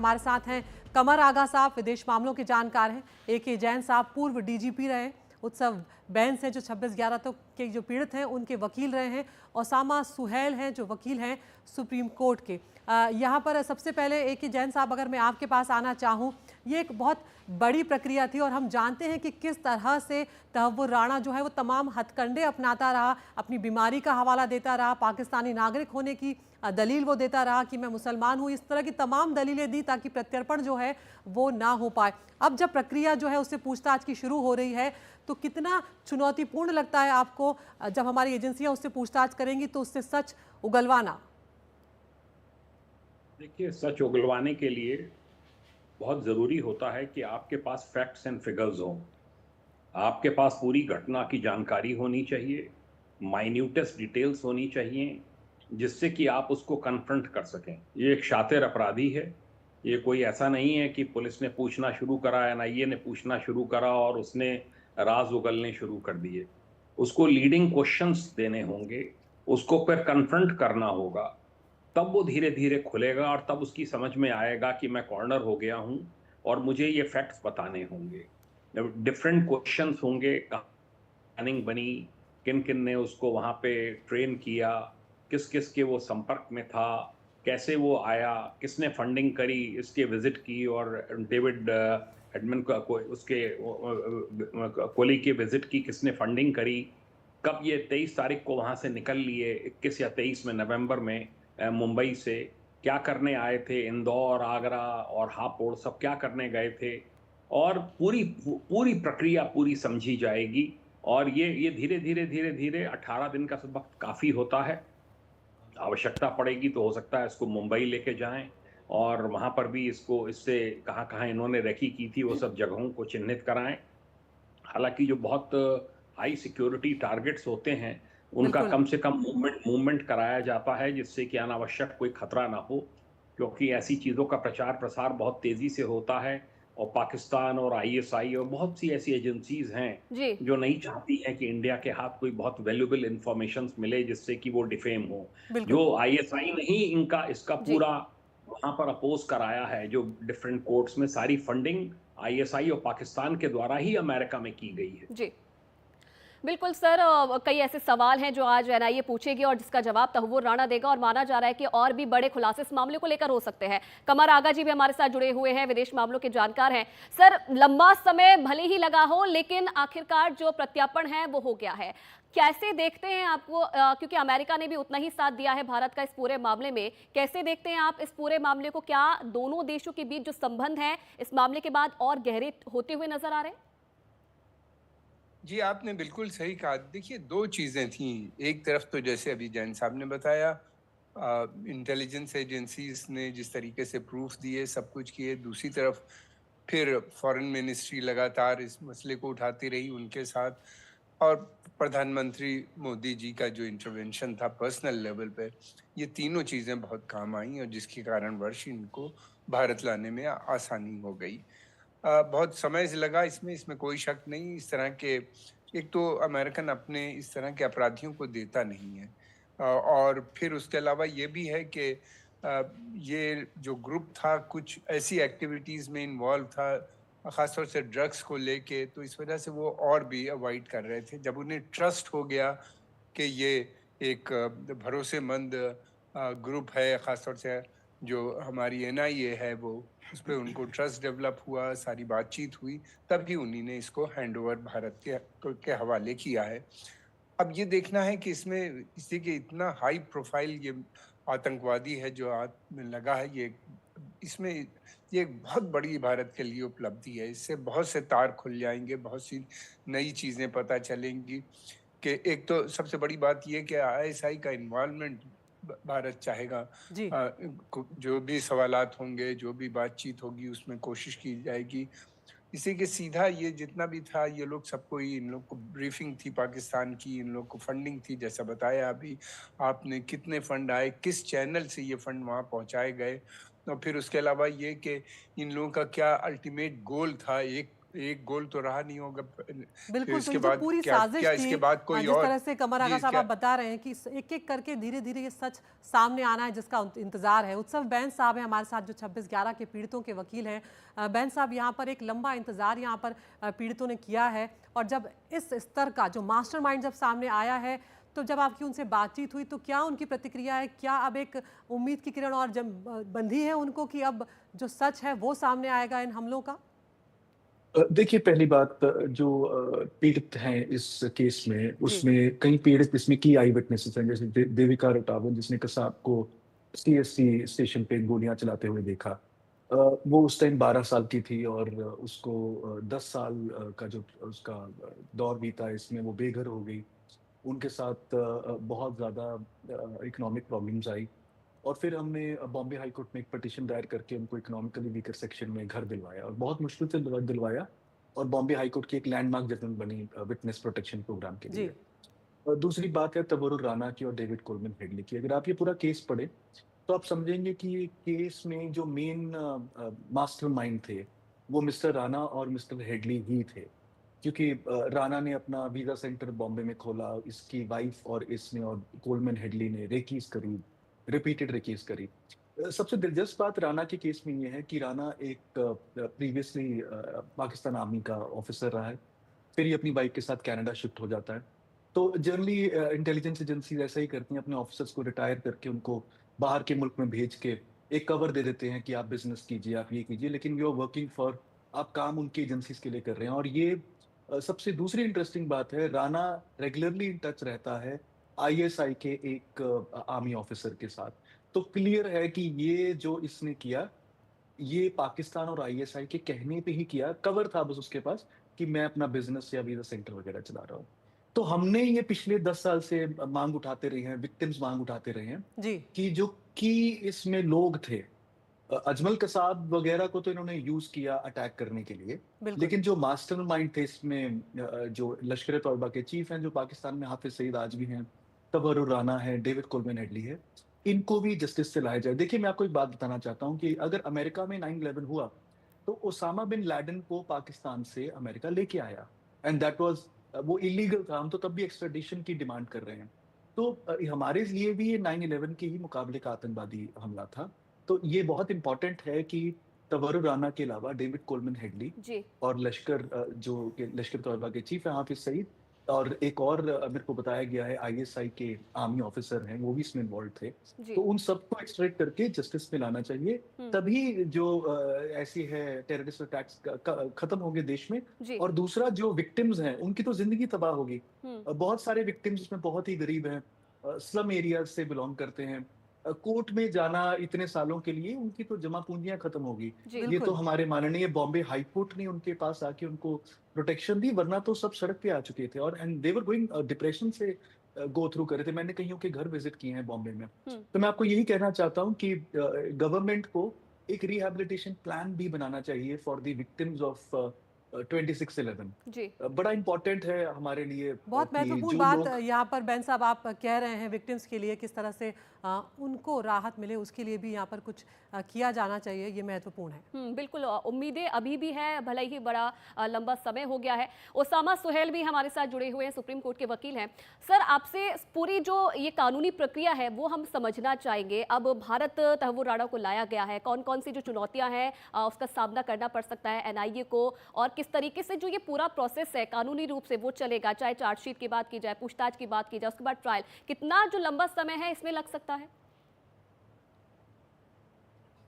हमारे साथ हैं कमर आगा साहब, विदेश मामलों के जानकार हैं। AK जैन साहब पूर्व DGP रहे। उत्सव बैंस हैं जो 26/11 तक के जो पीड़ित हैं उनके वकील रहे हैं। ओसामा सुहैल हैं जो वकील हैं सुप्रीम कोर्ट के। यहाँ पर सबसे पहले AK जैन साहब, अगर मैं आपके पास आना चाहूँ, ये एक बहुत बड़ी प्रक्रिया थी और हम जानते हैं कि किस तरह से तहव्वुर राणा जो है वो तमाम हथकंडे अपनाता रहा, अपनी बीमारी का हवाला देता रहा, पाकिस्तानी नागरिक होने की दलील वो देता रहा कि मैं मुसलमान हूँ, इस तरह की तमाम दलीलें दी ताकि प्रत्यर्पण जो है वो ना हो पाए। अब जब प्रक्रिया जो है उससे पूछताछ की शुरू हो रही है तो कितना चुनौतीपूर्ण लगता है आपको जब हमारी एजेंसियां उससे पूछताछ करेंगी तो उससे सच उगलवाना? देखिए, सच उगलवाने के लिए बहुत ज़रूरी होता है कि आपके पास फैक्ट्स एंड फिगर्स हों। आपके पास पूरी घटना की जानकारी होनी चाहिए, माइन्यूटेस्ट डिटेल्स होनी चाहिए, जिससे कि आप उसको कन्फ्रंट कर सकें। ये एक शातिर अपराधी है। ये कोई ऐसा नहीं है कि पुलिस ने पूछना शुरू करा, NIA ने पूछना शुरू करा और उसने राज उगलने शुरू कर दिए। उसको लीडिंग क्वेश्चंस देने होंगे, उसको फिर कन्फ्रंट करना होगा। तब वो धीरे-धीरे खुलेगा और तब उसकी समझ में आएगा कि मैं कॉर्नर हो गया हूँ और मुझे ये फैक्ट्स बताने होंगे। डिफरेंट क्वेश्चंस होंगे, प्लानिंग बनी, किन-किन ने उसको वहाँ पे ट्रेन किया, किस-किस के वो संपर्क में था, कैसे वो आया, किसने फंडिंग करी, इसके विजिट की और डेविड हेडमन का को उसके कोहली के विजिट की किसने फंडिंग करी, कब ये 23 तारीख को वहाँ से निकल लिए, 21 या 23 में नवंबर में मुंबई से, क्या करने आए थे, इंदौर, आगरा और हापुड़ सब क्या करने गए थे, और पूरी प्रक्रिया पूरी समझी जाएगी। और ये धीरे-धीरे 18 दिन का वक़्त काफ़ी होता है। आवश्यकता पड़ेगी तो हो सकता है इसको मुंबई लेके जाएँ और वहाँ पर भी इससे कहाँ-कहाँ इन्होंने रेकी की थी, वो सब जगहों को चिह्नित कराएँ। हालाँकि जो बहुत हाई सिक्योरिटी टारगेट्स होते हैं, उनका बिल्कुल। कम से कम मूवमेंट कराया जाता है, जिससे कि अनावश्यक कोई खतरा ना हो, क्योंकि ऐसी चीज़ों का प्रचार-प्रसार बहुत तेज़ी से होता है और पाकिस्तान और ISI और बहुत सी ऐसी एजेंसीज़ हैं, जी। जो नहीं चाहती हैं कि इंडिया के हाथ कोई बहुत वैल्यूएबल इन्फॉर्मेशंस मिले, जिससे कि वो डिफेम हो। बिल्कुल। जो ISI ने ही इसका जी। पूरा वहाँ पर अपोज़ कराया है, जो डिफरेंट कोर्ट्स में सारी फंडिंग ISI और पाकिस्तान के द्वारा ही अमेरिका में की गई है। जी। बिल्कुल सर, कई ऐसे सवाल हैं जो आज NIA पूछेगी और जिसका जवाब तहव्वुर राणा देगा और माना जा रहा है कि और भी बड़े खुलासे इस मामले को लेकर हो सकते हैं। कमर आगा जी भी हमारे साथ जुड़े हुए हैं, विदेश मामलों के जानकार हैं। सर, लंबा समय भले ही लगा हो लेकिन आखिरकार जो प्रत्यार्पण है वो हो गया है। कैसे देखते हैं आपको, क्योंकि अमेरिका ने भी उतना ही साथ दिया है भारत का इस पूरे मामले में, कैसे देखते हैं आप इस पूरे मामले को? क्या दोनों देशों के बीच जो संबंध है इस मामले के बाद और गहरे होते हुए नजर आ रहे हैं? जी, आपने बिल्कुल सही कहा। देखिए, 2 चीज़ें थीं। एक तरफ तो जैसे अभी जैन साहब ने बताया, इंटेलिजेंस एजेंसीज़ ने जिस तरीके से प्रूफ़ दिए, सब कुछ किए। दूसरी तरफ फिर फ़ॉरेन मिनिस्ट्री लगातार इस मसले को उठाती रही उनके साथ, और प्रधानमंत्री मोदी जी का जो इंटरवेंशन था पर्सनल लेवल पे, ये तीनों चीज़ें बहुत काम आईं और जिसके कारणवश इनको भारत लाने में आसानी हो गई। बहुत समय से लगा इसमें, कोई शक नहीं। इस तरह के, एक तो अमेरिकन अपने इस तरह के अपराधियों को देता नहीं है, और फिर उसके अलावा ये भी है कि ये जो ग्रुप था कुछ ऐसी एक्टिविटीज़ में इन्वॉल्व था, ख़ासतौर से ड्रग्स को लेके, तो इस वजह से वो और भी अवॉइड कर रहे थे। जब उन्हें ट्रस्ट हो गया कि ये एक भरोसेमंद ग्रुप है, ख़ासतौर से जो हमारी NIA है, वो उस पे उनको ट्रस्ट डेवलप हुआ, सारी बातचीत हुई, तभी उन्हीं ने इसको हैंडओवर भारत के हवाले किया है। अब ये देखना है कि इसमें किसी के इतना हाई प्रोफाइल ये आतंकवादी है जो हाथ में लगा है, ये इसमें ये एक बहुत बड़ी भारत के लिए उपलब्धि है। इससे बहुत से तार खुल जाएँगे, बहुत सी नई चीज़ें पता चलेंगी। कि एक तो सबसे बड़ी बात ये कि ISI का इन्वॉल्वमेंट भारत चाहेगा। जी। जो भी सवालात होंगे, जो भी बातचीत होगी, उसमें कोशिश की जाएगी। इसी के सीधा ये जितना भी था, ये लोग सबको ही, इन लोग को ब्रीफिंग थी पाकिस्तान की, इन लोग को फंडिंग थी, जैसा बताया अभी आपने, कितने फंड आए, किस चैनल से ये फंड वहाँ पहुँचाए गए, और फिर उसके अलावा ये कि इन लोगों का क्या अल्टीमेट गोल था। एक एक गोल तो रहा नहीं होगा। फिर बिल्कुल, तो इसके ये जो बाद पूरी क्या साजिश क्या थी इसके बाद कोई जिस और? तरह से कमर आगा जी, साहब क्या? आप बता रहे हैं कि एक-एक करके धीरे-धीरे ये सच सामने आना है जिसका इंतज़ार है। उत्सव बैंस साहब हैं हमारे साथ जो 26/11 के पीड़ितों के वकील हैं। बैंस साहब यहाँ पर एक लंबा इंतज़ार यहाँ पर पीड़ितों ने किया है और जब इस स्तर का जो मास्टरमाइंड जब सामने आया है, तो जब आपकी उनसे बातचीत हुई तो क्या उनकी प्रतिक्रिया है? क्या अब एक उम्मीद की किरण और जब बंधी है उनको कि अब जो सच है वो सामने आएगा इन हमलों का? देखिए पहली बात जो पीड़ित हैं इस केस में, जी। उसमें कई पीड़ित इसमें की आई विटनेसेस हैं, जैसे देविका रटावन जिसने कसाब को सीएससी स्टेशन पे गोलियां चलाते हुए देखा। वो उस टाइम 12 साल की थी और उसको 10 साल का जो उसका दौर बीता इसमें वो बेघर हो गई। उनके साथ बहुत ज़्यादा इकोनॉमिक प्रॉब्लम्स आई और फिर हमने बॉम्बे हाई कोर्ट में एक पिटीशन दायर करके उनको इकोनॉमिकली वीकर सेक्शन में घर दिलवाया और बहुत मुश्किल से दिलवाया और बॉम्बे हाई कोर्ट की एक लैंडमार्क जजमेंट बनी विटनेस प्रोटेक्शन प्रोग्राम के जी। लिए। और दूसरी बात है तबरुर राना की और डेविड कोलमन हेडली की। अगर आप ये पूरा केस पढ़े तो आप समझेंगे कि ये केस में जो मेन मास्टरमाइंड थे वो मिस्टर राणा और मिस्टर हेडली ही थे। क्योंकि राणा ने अपना वीजा सेंटर बॉम्बे में खोला, इसकी वाइफ और इसने और कोलमन हेडली ने रेकीज करी, रिपीटेड रेकीज करी। सबसे दिलचस्प बात राणा के केस में ये है कि राणा एक प्रीवियसली पाकिस्तान आर्मी का ऑफिसर रहा है, फिर ये अपनी वाइफ के साथ कनाडा शिफ्ट हो जाता है। तो जनरली इंटेलिजेंस एजेंसीज ऐसा ही करती हैं, अपने ऑफिसर्स को रिटायर करके उनको बाहर के मुल्क में भेज के एक कवर दे देते हैं कि आप बिजनेस कीजिए, आप ये कीजिए, लेकिन यू आर वर्किंग फॉर, आप काम उनकी एजेंसीज के लिए कर रहे हैं। और ये सबसे दूसरी इंटरेस्टिंग बात है, राणा रेगुलरली इन टच रहता है आईएसआई के एक आर्मी ऑफिसर के साथ। तो क्लियर है कि ये जो इसने किया, ये पाकिस्तान और आईएसआई के कहने पे ही किया, कवर था बस उसके पास कि मैं अपना बिजनेस या वीजा सेंटर वगैरह चला रहा हूँ। तो हमने ये पिछले 10 साल से मांग उठाते रहे हैं, विक्टिम्स मांग उठाते रहे हैं जी। कि इसमें लोग थे। अजमल कसाब वगैरह को तो इन्होंने यूज किया अटैक करने के लिए, बिल्कुल। लेकिन जो मास्टरमाइंड थे इसमें जो लश्कर तौयबा के चीफ हैं जो पाकिस्तान में, हाफिज सईद आज भी हैं, तबरुर राना है, डेविड कोलमन हेडली है, इनको भी जस्टिस से लाया जाए। देखिए मैं आपको एक बात बताना चाहता हूँ कि अगर अमेरिका में 9/11 हुआ तो ओसामा बिन लादेन को पाकिस्तान से अमेरिका लेके आया एंड दैट वाज, वो इलीगल था, हम तो तब भी एक्स्ट्राडिशन की डिमांड कर रहे हैं। तो हमारे लिए भी ये 9/11 के ही मुकाबले का आतंकवादी हमला था। तो ये बहुत इंपॉर्टेंट है कि तबरुर राना के अलावा डेविड कोलमन हेडली जी। और लश्कर तौयबा के चीफ हैं हाफिज सईद, और एक और मेरे को बताया गया है आईएसआई के आर्मी ऑफिसर हैं, वो भी इसमें इन्वॉल्व थे। जी। तो उन सबको एक्सट्रैक्ट करके जस्टिस में लाना चाहिए, तभी जो ऐसी है टेररिस्ट अटैक्स खत्म होंगे देश में। जी। और दूसरा जो विक्टिम्स हैं उनकी तो जिंदगी तबाह होगी। बहुत सारे विक्टिम्स इसमें बहुत ही गरीब हैं, स्लम एरिया से बिलोंग करते हैं। कोर्ट में जाना इतने सालों के लिए उनकी तो जमा पूंजियां खत्म होगी। जी। ये तो बिल्कुल। हमारे माननीय बॉम्बे हाई कोर्ट ने उनके पास आके उनको प्रोटेक्शन दी, वरना तो सब सड़क पे आ चुके थे और and they were going depression से गो थ्रू कर रहे थे। मैंने कईयों के घर विजिट किए हैं बॉम्बे में। तो मैं आपको यही कहना चाहता हूँ कि गवर्नमेंट को एक रिहैबिलिटेशन प्लान भी बनाना चाहिए फॉर द विक्टिम्स ऑफ 26/11। जी। बड़ा इंपॉर्टेंट है हमारे लिए बहुत कि महत्वपूर्ण जो बात लोग यहाँ पर बैन साहब आप कह रहे हैं विक्टिम्स के लिए किस तरह से उनको राहत मिले, उसके लिए भी यहाँ पर कुछ किया जाना चाहिए, ये महत्वपूर्ण है। बिल्कुल, उम्मीदें अभी भी हैं, भले ही बड़ा लंबा समय हो गया है। ओसामा सुहेल भी हमारे साथ जुड़े हुए हैं, सुप्रीम कोर्ट के वकील हैं। सर, आपसे पूरी जो ये कानूनी प्रक्रिया है वो हम समझना चाहेंगे। अब भारत तहव्वुर राणा को लाया गया है, कौन कौन सी जो चुनौतियां हैं उसका सामना करना पड़ सकता है एनआईए को, और किस तरीके से जो ये पूरा प्रोसेस है कानूनी रूप से वो चलेगा, चाहे चार्जशीट की बात की जाए, पूछताछ की बात की जाए, उसके बाद ट्रायल, कितना जो लंबा समय है इसमें लग सकता है?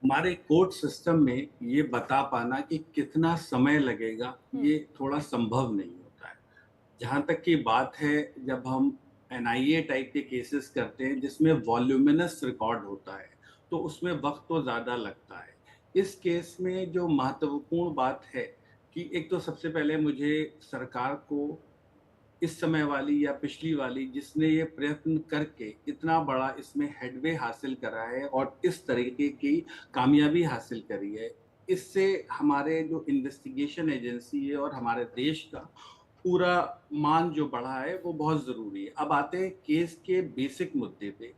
हमारे कोर्ट सिस्टम में ये बता पाना कि कितना समय लगेगा ये थोड़ा संभव नहीं होता है। जहाँ तक की बात है, जब हम एनआईए टाइप के केसेस करते हैं जिसमें वॉल्यूमिनस रिकॉर्ड होता है तो उसमें वक्त तो ज़्यादा लगता है। इस केस में जो महत्वपूर्ण बात है कि एक तो सबसे पहले मुझे सरकार को इस समय वाली या पिछली वाली जिसने ये प्रयत्न करके इतना बड़ा इसमें हेडवे हासिल करा है और इस तरीके की कामयाबी हासिल करी है, इससे हमारे जो इन्वेस्टिगेशन एजेंसी है और हमारे देश का पूरा मान जो बढ़ा है वो बहुत ज़रूरी है। अब आते हैं केस के बेसिक मुद्दे पे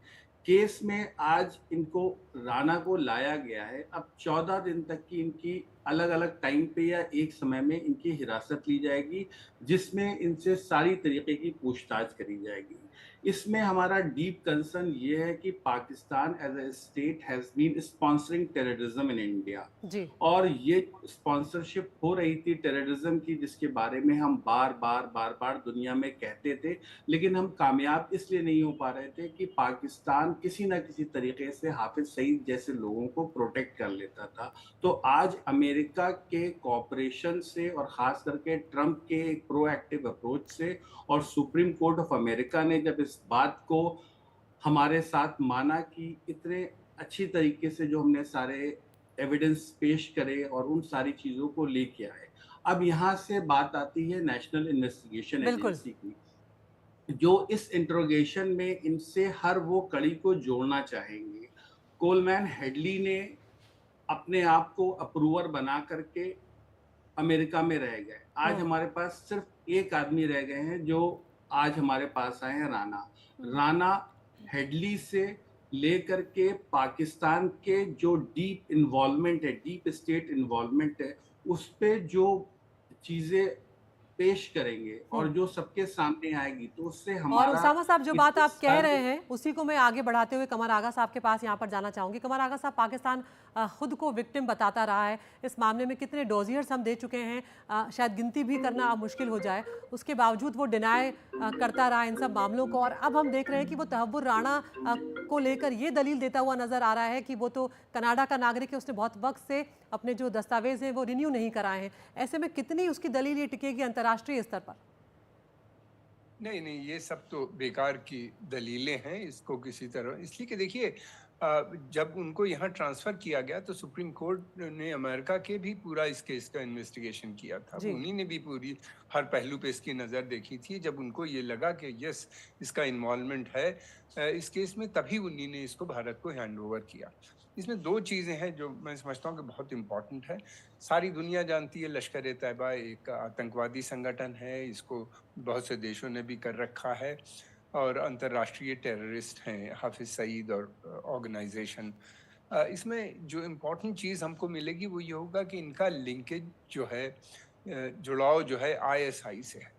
केस में आज इनको राणा को लाया गया है। अब 14 दिन तक की इनकी अलग अलग टाइम पे या एक समय में इनकी हिरासत ली जाएगी, जिसमें इनसे सारी तरीके की पूछताछ करी जाएगी। इसमें हमारा डीप कंसर्न ये है कि Pakistan as a state has been sponsoring terrorism in India, जी और ये स्पॉन्सरशिप हो रही थी टेररिज्म की, जिसके बारे में हम बार बार दुनिया में कहते थे, लेकिन हम कामयाब इसलिए नहीं हो पा रहे थे कि पाकिस्तान किसी ना किसी तरीके से हाफिज सईद जैसे लोगों को प्रोटेक्ट कर लेता था। तो आज अमेरिका के कॉपरेशन से और खास करके ट्रंप के एक प्रोएक्टिव अप्रोच से और सुप्रीम कोर्ट ऑफ अमेरिका ने जब इस बात को हमारे साथ माना कि इतने अच्छी तरीके से जो हमने सारे एविडेंस पेश करे और उन सारी चीज़ों को लेके आए, अब यहाँ से बात आती है नेशनल इन्वेस्टिगेशन बिल्कुल। एजेंसी की, जो इस इंट्रोगेशन में इनसे हर वो कड़ी को जोड़ना चाहेंगे। कोलमैन हेडली ने अपने आप को अप्रूवर बना करके अमेरिका में रह गए। आज हमारे पास सिर्फ एक आदमी रह गए हैं जो आज हमारे पास आए हैं, राणा हेडली से लेकर के पाकिस्तान के जो डीप इन्वॉल्वमेंट है, डीप स्टेट इन्वॉल्वमेंट है, उस पे जो चीजें पेश करेंगे और जो सबके सामने आएगी, तो उससे और हमारा उसामा साहब जो बात आप कह रहे हैं, हैं उसी को मैं आगे बढ़ाते हुए कमर आगा साहब के पास यहाँ पर जाना चाहूंगी। कमर आगा साहब, पाकिस्तान खुद को विक्टिम बताता रहा है इस मामले में, कितने डोजियर्स हम दे चुके हैं, शायद गिनती भी करना अब मुश्किल हो जाए, उसके बावजूद वो डिनाई करता रहा इन सब मामलों को। और अब हम देख रहे हैं कि वो तहव्वुर राणा को लेकर ये दलील देता हुआ नजर आ रहा है कि वो तो कनाडा का नागरिक है, उसने बहुत वक्त से अपने जो दस्तावेज हैं वो रिन्यू नहीं कराए हैं। ऐसे में कितनी उसकी दलील ये टिकेगी अंतर्राष्ट्रीय स्तर पर? नहीं, ये सब तो बेकार की दलीलें हैं, इसको किसी तरह, इसलिए कि देखिए जब उनको यहाँ ट्रांसफ़र किया गया तो सुप्रीम कोर्ट ने अमेरिका के भी पूरा इस केस का इन्वेस्टिगेशन किया था। जी। उन्हीं ने भी पूरी हर पहलू पे इसकी नज़र देखी थी। जब उनको ये लगा कि यस इसका इन्वॉल्वमेंट है इस केस में, तभी उन्हीं ने इसको भारत को हैंड ओवर किया। इसमें दो चीज़ें हैं जो मैं समझता हूँ कि बहुत इम्पॉर्टेंट है। सारी दुनिया जानती है लश्कर ए तैयबा एक आतंकवादी संगठन है, इसको बहुत से देशों ने भी कर रखा है और अंतर्राष्ट्रीय टेररिस्ट हैं हाफिज सईद और ऑर्गेनाइजेशन। इसमें जो इम्पोर्टेंट चीज़ हमको मिलेगी वो ये होगा कि इनका लिंकेज जो है, जुड़ाव जो है आईएसआई से है।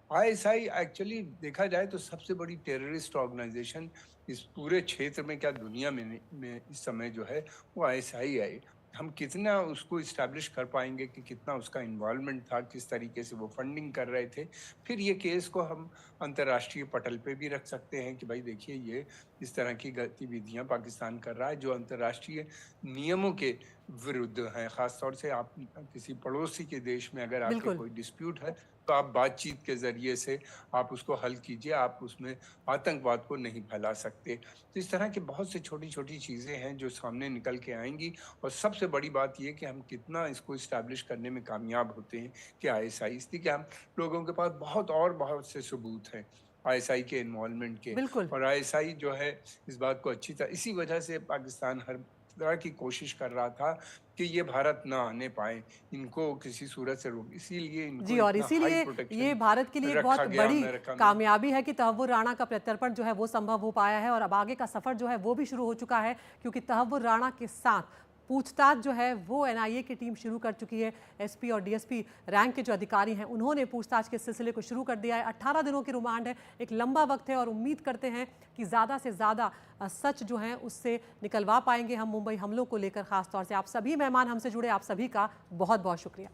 आईएसआई एक्चुअली देखा जाए तो सबसे बड़ी टेररिस्ट ऑर्गेनाइजेशन इस पूरे क्षेत्र में, क्या दुनिया में इस समय जो है वो आईएसआई है। हम कितना उसको इस्टेब्लिश कर पाएंगे कि कितना उसका इन्वॉल्वमेंट था, किस तरीके से वो फंडिंग कर रहे थे, फिर ये केस को हम अंतर्राष्ट्रीय पटल पे भी रख सकते हैं कि भाई देखिए ये इस तरह की गतिविधियां पाकिस्तान कर रहा है जो अंतर्राष्ट्रीय नियमों के विरुद्ध हैं। ख़ासतौर से आप किसी पड़ोसी के देश में अगर आपके कोई डिस्प्यूट है तो आप बातचीत के ज़रिए से आप उसको हल कीजिए, आप उसमें आतंकवाद को नहीं फैला सकते। तो इस तरह की बहुत से छोटी छोटी चीज़ें हैं जो सामने निकल के आएंगी, और सबसे बड़ी बात यह कि हम कितना इसको इस्टेब्लिश करने में कामयाब होते हैं कि आईएसआई, इसलिए कि हम लोगों के पास बहुत से सबूत हैं आईएसआई के इन्वॉल्वमेंट के, और आईएसआई जो है इस बात को अच्छी तरह, इसी वजह से पाकिस्तान हर तरह की कोशिश कर रहा था कि ये भारत ना आने पाए, इनको किसी सूरत से रोक, इसीलिए इनको जी, और इसीलिए ये भारत के लिए एक बहुत बड़ी कामयाबी है कि तहव्वुर राणा का प्रत्यर्पण जो है वो संभव हो पाया है, और अब आगे का सफर जो है वो भी शुरू हो चुका है, क्योंकि तहव्वुर राणा के साथ पूछताछ जो है वो एनआईए की टीम शुरू कर चुकी है। एसपी और डीएसपी रैंक के जो अधिकारी हैं उन्होंने पूछताछ के सिलसिले को शुरू कर दिया है। 18 दिनों की रिमांड है, एक लंबा वक्त है, और उम्मीद करते हैं कि ज़्यादा से ज़्यादा सच जो है उससे निकलवा पाएंगे हम मुंबई हमलों को लेकर। खासतौर से आप सभी मेहमान हमसे जुड़े, आप सभी का बहुत बहुत शुक्रिया।